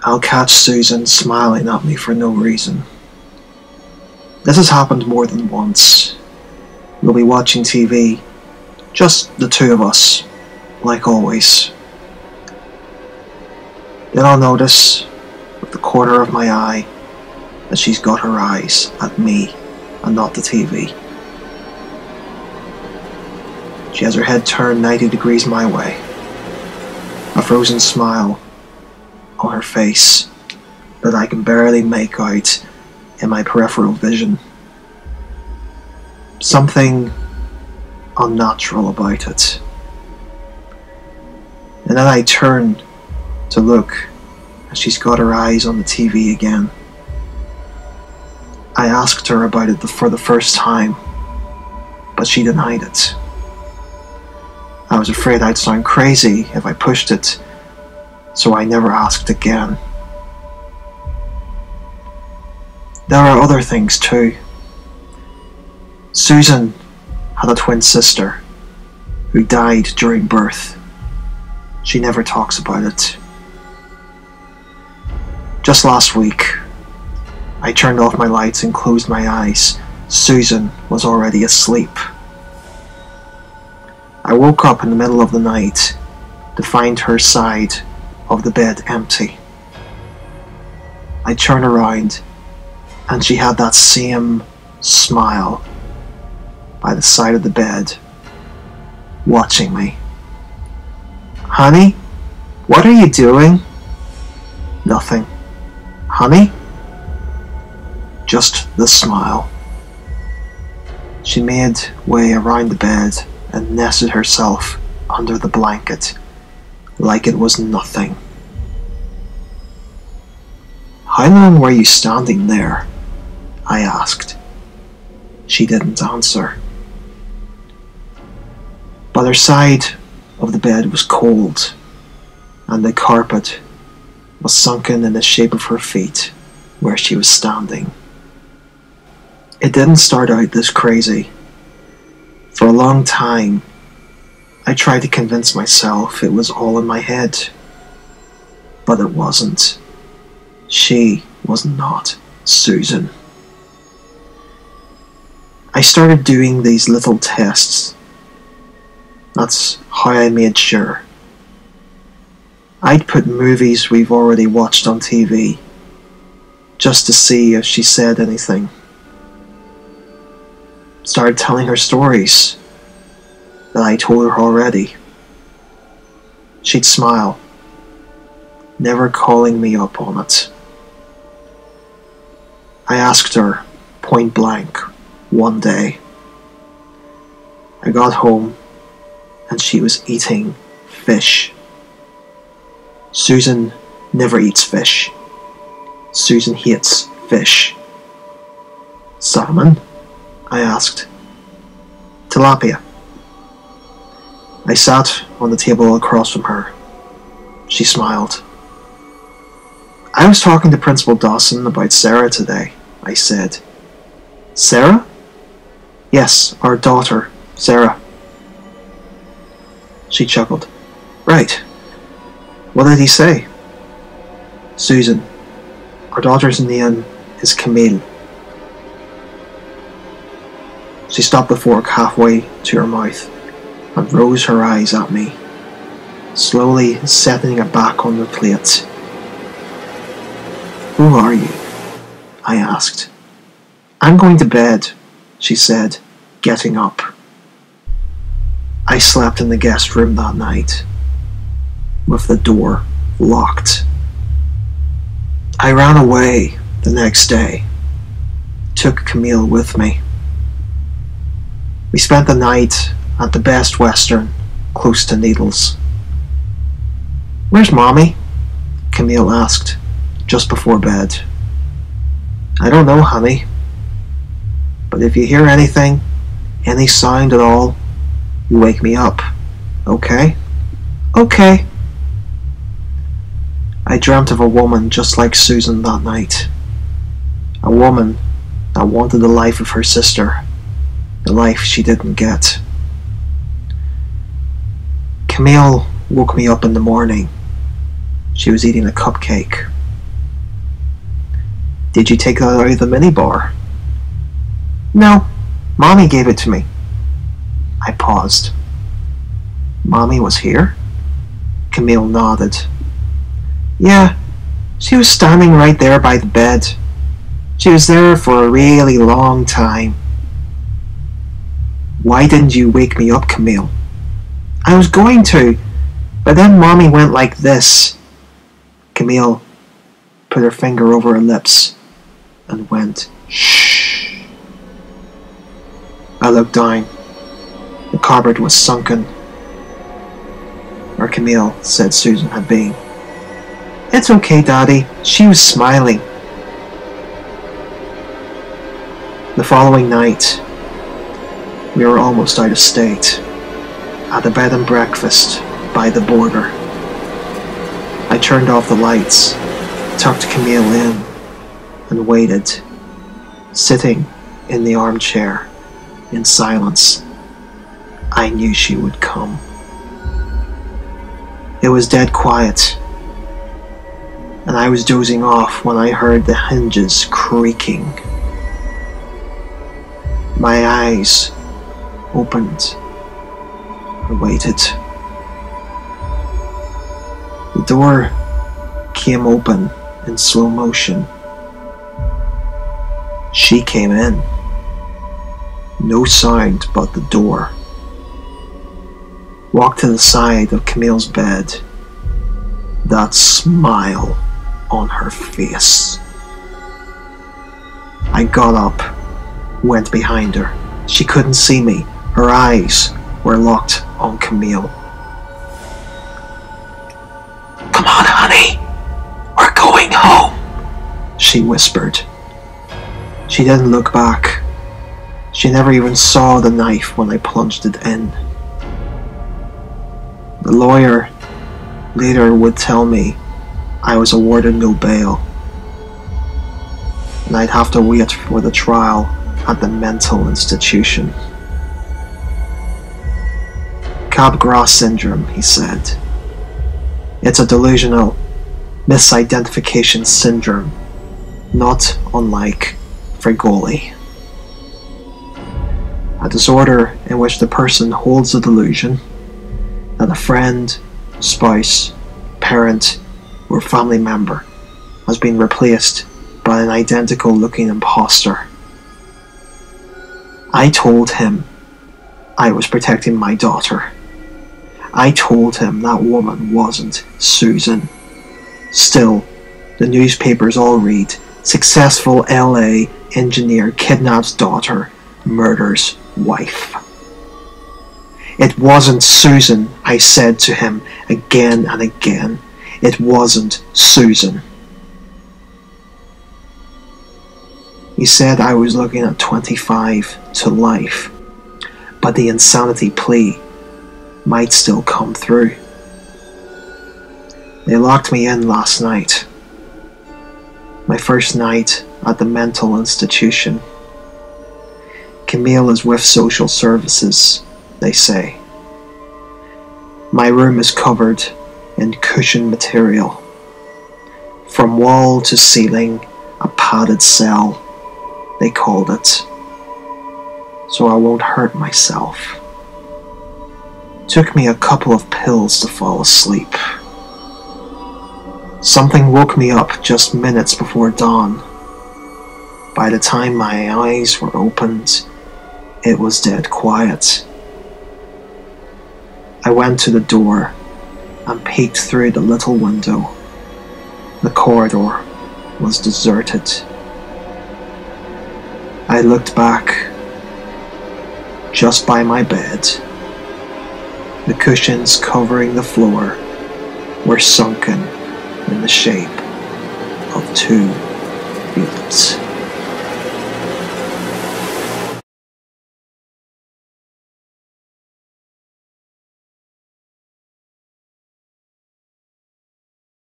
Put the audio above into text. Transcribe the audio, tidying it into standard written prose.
I'll catch Susan smiling at me for no reason. This has happened more than once. We'll be watching TV, just the two of us, like always. Then I'll notice, with the corner of my eye, that she's got her eyes at me and not the TV. She has her head turned 90 degrees my way, a frozen smile on her face that I can barely make out in my peripheral vision. Something unnatural about it. And then I turn to look as she's got her eyes on the TV again. I asked her about it for the first time, but she denied it. I was afraid I'd sound crazy if I pushed it, so I never asked again. There are other things too. Susan had a twin sister who died during birth. She never talks about it. Just last week, I turned off my lights and closed my eyes. Susan was already asleep. I woke up in the middle of the night to find her side of the bed empty. I turned around and she had that same smile by the side of the bed, watching me. "Honey, what are you doing?" "Nothing." "Honey?" Just the smile. She made way around the bed and nested herself under the blanket like it was nothing. "How long were you standing there?" I asked. She didn't answer. But her side of the bed was cold, and the carpet was sunken in the shape of her feet where she was standing. It didn't start out this crazy. For a long time, I tried to convince myself it was all in my head. But it wasn't. She was not Susan. I started doing these little tests. That's how I made sure. I'd put movies we've already watched on TV, just to see if she said anything. Started telling her stories that I told her already. She'd smile, never calling me up on it. I asked her point blank one day. I got home and she was eating fish. Susan never eats fish. Susan hates fish. "Salmon?" I asked. "Tilapia." I sat on the table across from her. She smiled. "I was talking to Principal Dawson about Sarah today," I said. "Sarah?" "Yes, our daughter, Sarah." She chuckled. "Right. What did he say?" "Susan, our daughter's name is Camille." She stopped the fork halfway to her mouth and rose her eyes at me, slowly setting it back on the plate. "Who are you?" I asked. "I'm going to bed," she said, getting up. I slept in the guest room that night, with the door locked. I ran away the next day, took Camille with me. We spent the night at the Best Western, close to Needles. "Where's Mommy?" Camille asked, just before bed. "I don't know, honey. But if you hear anything, any sound at all, you wake me up, okay?" "Okay." I dreamt of a woman just like Susan that night. A woman that wanted the life of her sister, the life she didn't get. Camille woke me up in the morning. She was eating a cupcake Did you take that out of the minibar? No, Mommy gave it to me. I paused. Mommy was here? Camille nodded. Yeah, she was standing right there by the bed. She was there for a really long time. Why didn't you wake me up, Camille? I was going to, but then Mommy went like this. Camille put her finger over her lips and went, shh. I looked down. The cupboard was sunken, where Camille said Susan had been. It's okay, Daddy. She was smiling. The following night, we were almost out of state, at a bed and breakfast by the border. I turned off the lights, tucked Camille in, and waited, sitting in the armchair, in silence. I knew she would come. It was dead quiet, and I was dozing off when I heard the hinges creaking. My eyes opened and waited. The door came open in slow motion. She came in. No sound but the door. Walked to the side of Camille's bed. That smile on her face. I got up, went behind her. She couldn't see me. Her eyes were locked on Camille. Come on, honey. We're going home, she whispered. She didn't look back. She never even saw the knife when I plunged it in. The lawyer later would tell me I was awarded no bail, and I'd have to wait for the trial at the mental institution. Capgras syndrome, he said. It's a delusional misidentification syndrome, not unlike Frigoli. A disorder in which the person holds the delusion that a friend, spouse, parent, or family member has been replaced by an identical looking imposter. I told him I was protecting my daughter. I told him that woman wasn't Susan. Still, the newspapers all read, successful LA engineer kidnaps daughter, murders wife. It wasn't Susan, I said to him again and again. It wasn't Susan. He said I was looking at 25 to life, but the insanity plea might still come through. They locked me in last night. My first night at the mental institution. Camille is with social services, they say. My room is covered in cushion material. From wall to ceiling, a padded cell, they called it. So I won't hurt myself. Took me a couple of pills to fall asleep. Something woke me up just minutes before dawn. By the time my eyes were opened, it was dead quiet. I went to the door and peeked through the little window. The corridor was deserted. I looked back. Just by my bed, the cushions covering the floor were sunken in the shape of two beams.